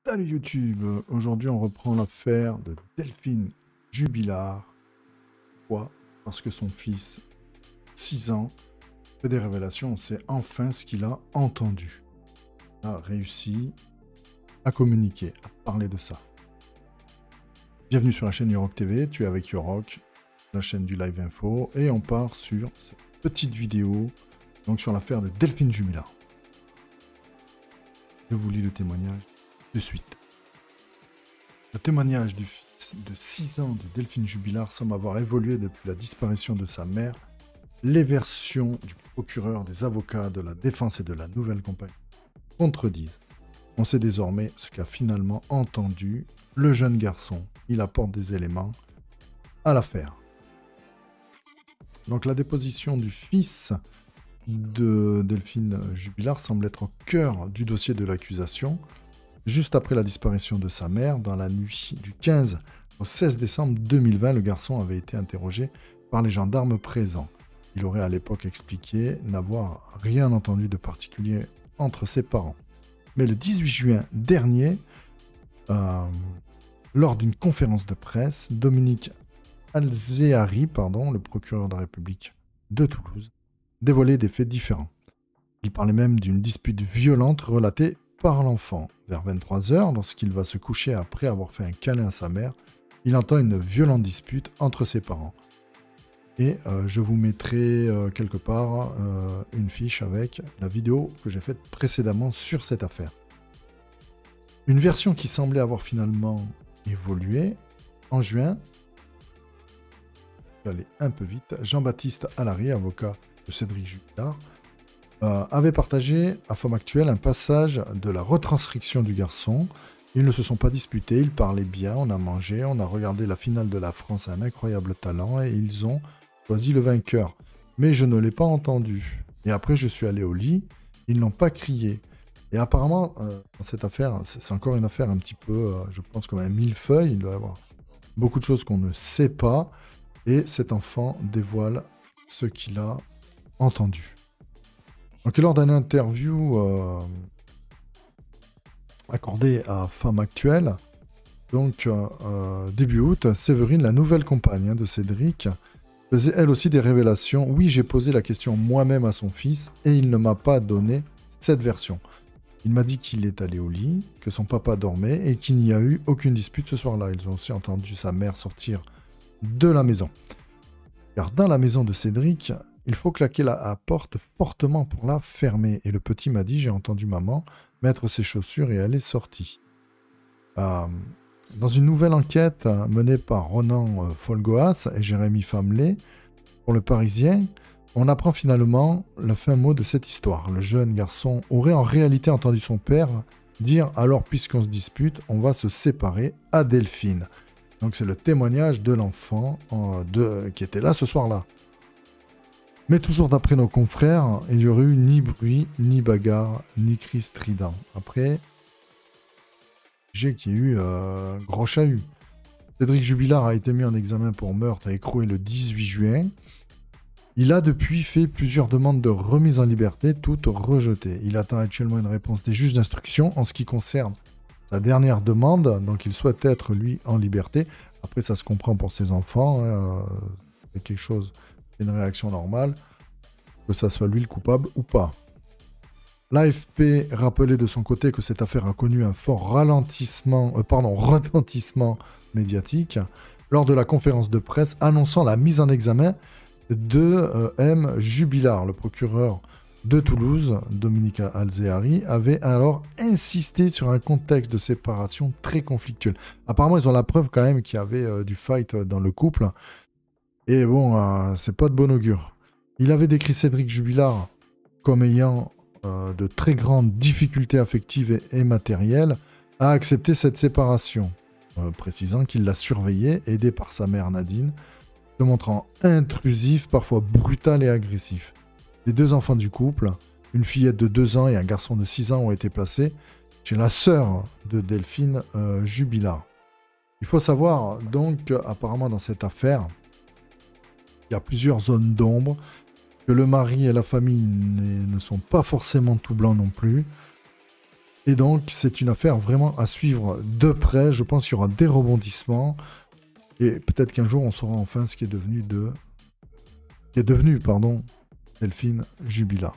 Salut YouTube, aujourd'hui on reprend l'affaire de Delphine Jubilard. Pourquoi? Parce que son fils, 6 ans, fait des révélations, on sait enfin ce qu'il a entendu. Il a réussi à communiquer, à parler de ça. Bienvenue sur la chaîne Yorock TV, tu es avec Yorock, la chaîne du live info, et on part sur cette petite vidéo donc sur l'affaire de Delphine Jubilard. Je vous lis le témoignage de suite. Le témoignage du fils de 6 ans de Delphine Jubilard semble avoir évolué depuis la disparition de sa mère. Les versions du procureur, des avocats, de la défense et de la nouvelle compagnie contredisent. On sait désormais ce qu'a finalement entendu le jeune garçon. Il apporte des éléments à l'affaire. Donc la déposition du fils de Delphine Jubilard semble être au cœur du dossier de l'accusation. Juste après la disparition de sa mère, dans la nuit du 15 au 16 décembre 2020, le garçon avait été interrogé par les gendarmes présents. Il aurait à l'époque expliqué n'avoir rien entendu de particulier entre ses parents. Mais le 18 juin dernier, lors d'une conférence de presse, Dominique Alzehari, le procureur de la République de Toulouse, dévoilait des faits différents. Il parlait même d'une dispute violente relatée par l'enfant. Vers 23 h, lorsqu'il va se coucher après avoir fait un câlin à sa mère, il entend une violente dispute entre ses parents. Et je vous mettrai quelque part une fiche avec la vidéo que j'ai faite précédemment sur cette affaire. Une version qui semblait avoir finalement évolué. En juin, je vais aller un peu vite, Jean-Baptiste Allary, avocat de Cédric Jubilard, avait partagé à Femme Actuelle un passage de la retranscription du garçon. Ils ne se sont pas disputés, ils parlaient bien, on a mangé, on a regardé la finale de la France à un incroyable talent et ils ont choisi le vainqueur. Mais je ne l'ai pas entendu. Et après, je suis allé au lit, ils n'ont pas crié. Et apparemment, dans cette affaire, c'est encore une affaire un petit peu, je pense, comme un millefeuille. Il doit y avoir beaucoup de choses qu'on ne sait pas. Et cet enfant dévoile ce qu'il a entendu. Donc, lors d'une interview accordée à Femme Actuelle, donc début août, Séverine, la nouvelle compagne de Cédric, faisait elle aussi des révélations. Oui, j'ai posé la question moi-même à son fils et il ne m'a pas donné cette version. Il m'a dit qu'il est allé au lit, que son papa dormait et qu'il n'y a eu aucune dispute ce soir-là. Ils ont aussi entendu sa mère sortir de la maison. Car dans la maison de Cédric, il faut claquer la porte fortement pour la fermer. Et le petit m'a dit, j'ai entendu maman mettre ses chaussures et elle est sortie. Dans une nouvelle enquête menée par Ronan Folgoas et Jérémy Famelé pour Le Parisien, on apprend finalement le fin mot de cette histoire. Le jeune garçon aurait en réalité entendu son père dire « Alors, puisqu'on se dispute, on va se séparer à Delphine ». Donc c'est le témoignage de l'enfant qui était là ce soir-là. Mais toujours d'après nos confrères, il n'y aurait eu ni bruit, ni bagarre, ni cri strident. Après, j'ai qu'il y a eu gros chahut. Cédric Jubilard a été mis en examen pour meurtre et écroué le 18 juin. Il a depuis fait plusieurs demandes de remise en liberté, toutes rejetées. Il attend actuellement une réponse des juges d'instruction en ce qui concerne sa dernière demande. Donc il souhaite être, lui, en liberté. Après, ça se comprend pour ses enfants. C'est quelque chose... une réaction normale, que ça soit lui le coupable ou pas. L'AFP rappelait de son côté que cette affaire a connu un fort retentissement médiatique lors de la conférence de presse annonçant la mise en examen de M. Jubilard. Le procureur de Toulouse, Dominique Alzehari, avait alors insisté sur un contexte de séparation très conflictuel. Apparemment, ils ont la preuve quand même qu'il y avait du fight dans le couple. Et bon, c'est pas de bon augure. Il avait décrit Cédric Jubilard comme ayant de très grandes difficultés affectives et matérielles à accepter cette séparation, précisant qu'il l'a surveillé, aidé par sa mère Nadine, se montrant intrusif, parfois brutal et agressif. Les deux enfants du couple, une fillette de 2 ans et un garçon de 6 ans, ont été placés chez la sœur de Delphine Jubilard. Il faut savoir donc apparemment dans cette affaire, il y a plusieurs zones d'ombre, que le mari et la famille ne sont pas forcément tout blancs non plus. Et donc, c'est une affaire vraiment à suivre de près. Je pense qu'il y aura des rebondissements. Et peut-être qu'un jour, on saura enfin ce qui est devenu Delphine Jubila.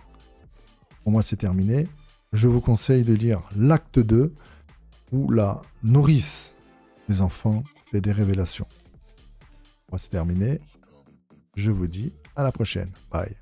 Pour moi, c'est terminé. Je vous conseille de lire l'acte 2, où la nourrice des enfants fait des révélations. Pour moi, c'est terminé. Je vous dis à la prochaine. Bye.